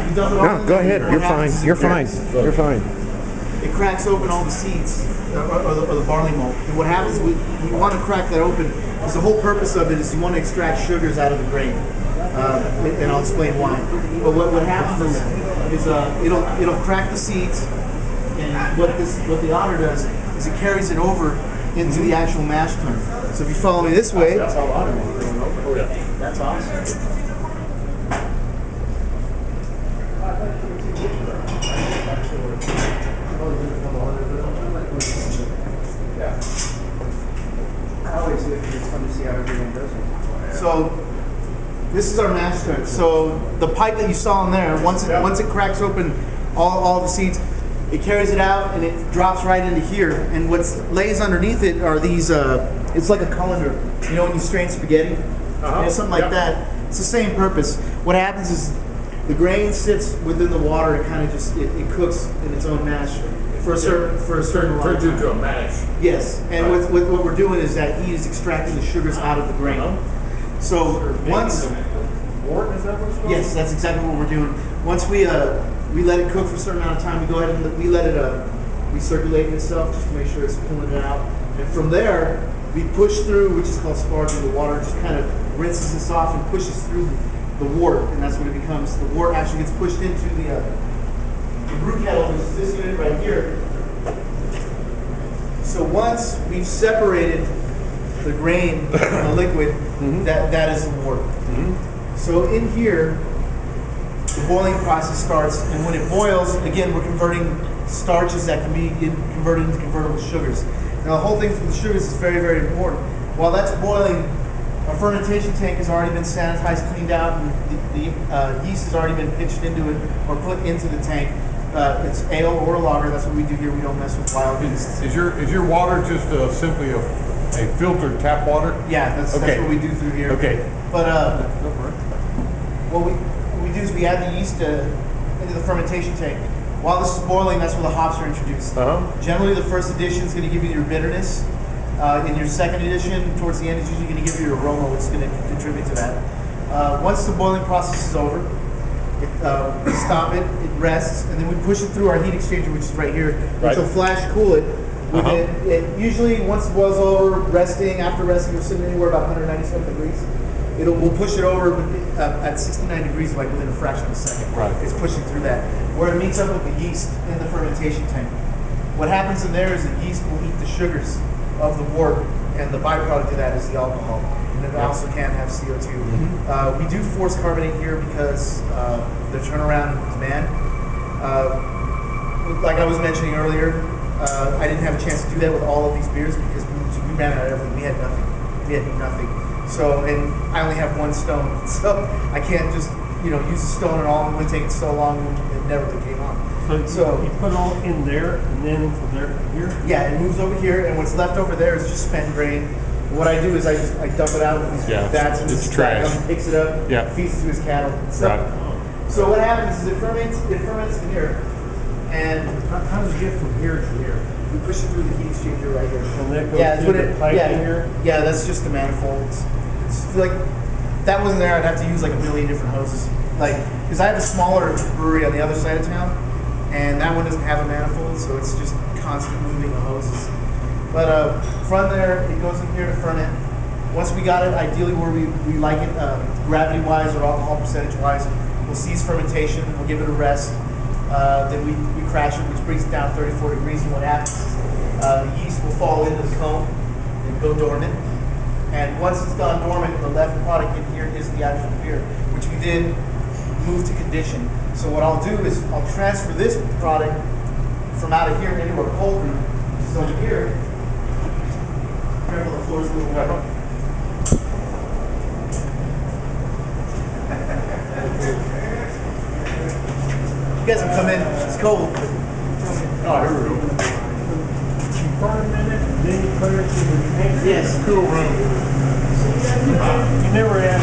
You dump it No, go ahead. You're fine. You're fine. You're fine. It cracks open all the seeds, or the barley malt. And what happens, we want to crack that open, because the whole purpose of it is you want to extract sugars out of the grain. And I'll explain why. But what happens is it'll crack the seeds, and what the otter does is it carries it over into the actual mash tun. So if you follow me this way, that's all otter malt going over. Oh yeah, that's awesome. So this is our mash tun. So the pipe that you saw in there, once it cracks open all the seeds, it carries it out and it drops right into here. And what lays underneath it are these. It's like a colander. You know when you strain spaghetti, something like that. It's the same purpose. What happens is the grain sits within the water. It kind of just it cooks in its own mash for a certain turns into a mash. Yes, and what we're doing is that heat is extracting the sugars out of the grain. So once, Wort, is that what's called? yes, that's exactly what we're doing. Once we let it cook for a certain amount of time, we go ahead and we let it recirculate itself just to make sure it's pulling it out. And from there, we push through, which is called sparging. The water just kind of rinses this off and pushes through the wort, and that's what it becomes. The wort actually gets pushed into the brew kettle, which is this unit right here. So once we've separated the grain from the liquid, that is the wort. So in here, the boiling process starts, and when it boils, again, we're converting starches that can be converted into convertible sugars. Now the whole thing with the sugars is very, very important. While that's boiling, our fermentation tank has already been sanitized, cleaned out, and the yeast has already been pitched into it or put into the tank. It's ale or a lager. That's what we do here. We don't mess with wild yeast. Is your water just simply a filtered tap water? Yeah, that's what we do through here. Okay. But what we do is we add the yeast into the fermentation tank. While this is boiling, that's where the hops are introduced. Generally, the first addition is going to give you your bitterness. In your second addition, towards the end, it's usually going to give you your aroma, which is going to contribute to that. Once the boiling process is over, we stop it, it rests, and then we push it through our heat exchanger, which is right here, which will flash cool it. It usually, once it boils over, after resting, we're sitting anywhere about 197 degrees. We'll push it over at 69 degrees, like within a fraction of a second. Right. It's pushing through that. Where it meets up with the yeast in the fermentation tank. What happens in there is the yeast will eat the sugars of the wort, and the byproduct of that is the alcohol. And it also can have CO2. We do force carbonate here because the turnaround in demand. Like I was mentioning earlier, I didn't have a chance to do that with all of these beers because we ran out of everything. We had nothing. We had nothing. So, and I only have one stone, so I can't just use a stone and all. It would take so long, it never came on. So you put all in there, and then from there to here? Yeah, it moves over here, and what's left over there is just spent grain. What I do is I dump it out with these vats, and it's trash. He picks it up, feeds it to his cattle. So what happens is it ferments in here, and how does it get from here to here? we push it through the heat exchanger right here. And that goes through the pipe in here? Yeah, that's just the manifolds. It's like, if that wasn't there, I'd have to use like a million different hoses. Because I have a smaller brewery on the other side of town, and that one doesn't have a manifold, so it's just constant moving of hoses. But from there, it goes in here to ferment. Once we got it, ideally where we like it, gravity-wise or alcohol percentage-wise, we'll cease fermentation, we'll give it a rest. Then we crash it, which brings it down 34 degrees, and what happens is the yeast will fall into the cone and go dormant. And once it's gone dormant, the left product in here is the actual beer, which we did move to condition. So what I'll do is I'll transfer this product from out of here into a cold room, which is over here. Careful, the floor's a little wet. You guys can come in, it's cold. Oh, here we go. You ferment it, then you put it in the tank? Yes, cool room. You never add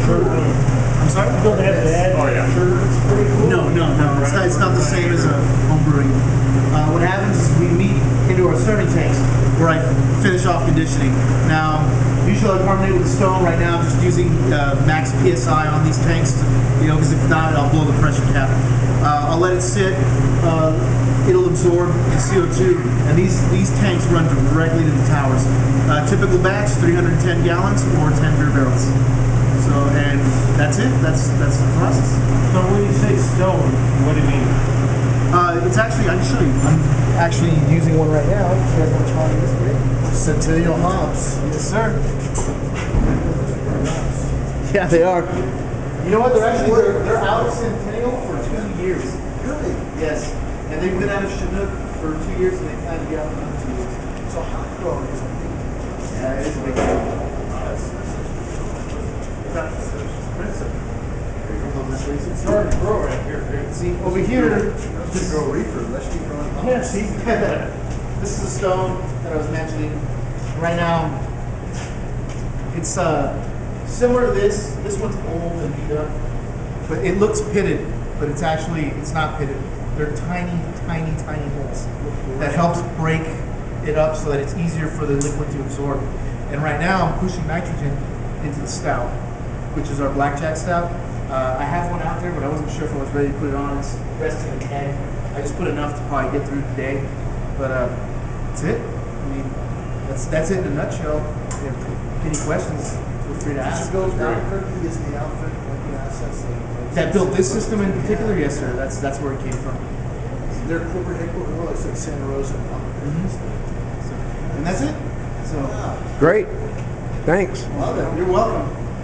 sugar. I'm sorry? You don't have to add sugar. It's pretty cool. No. It's not the same as a home brewing. What happens is we meet into our serving tanks where I finish off conditioning. Now, usually I carbonate with the stone right now, I'm just using max PSI on these tanks, because if not, I'll blow the pressure cap. I'll let it sit. It'll absorb the CO2, and these tanks run directly to the towers. Typical batch, 310 gallons or 10 beer barrels. So, and that's it. That's the process. So when you say stone, what do you mean? It's actually, I can show you. I'm actually using one right now. You guys want to try this? Centennial hops. Yes, sir. Yeah, they are. You know what? They're out of Centennial for 2 years. Really? Yes. And they've been out of Chinook for 2 years, and they plan to be out for another 2 years. So hop growing is a big deal. Yeah, it is a big deal. It's hard to grow right here, dude. See, over here, Just grow reefer, let's keep growing hops. yeah, see, this is a stone that I was mentioning. Right now, it's similar to this. This one's old and beat up, but it looks pitted, but it's not pitted. They're tiny, tiny, tiny holes that helps break it up so that it's easier for the liquid to absorb. And right now, I'm pushing nitrogen into the stout, which is our blackjack stout. I have one out there, but I wasn't sure if I was ready to put it on. It's resting in the keg. I just put enough to probably get through the day. But that's it. I mean, that's it in a nutshell. If you have any questions, feel free to ask. Go down, Kirby is the outfit, like the assets That built this system in particular, yes, sir. That's where it came from. Their corporate headquarters, well, it's like Santa Rosa. And that's it. So, Great. Thanks. Love it. you're welcome.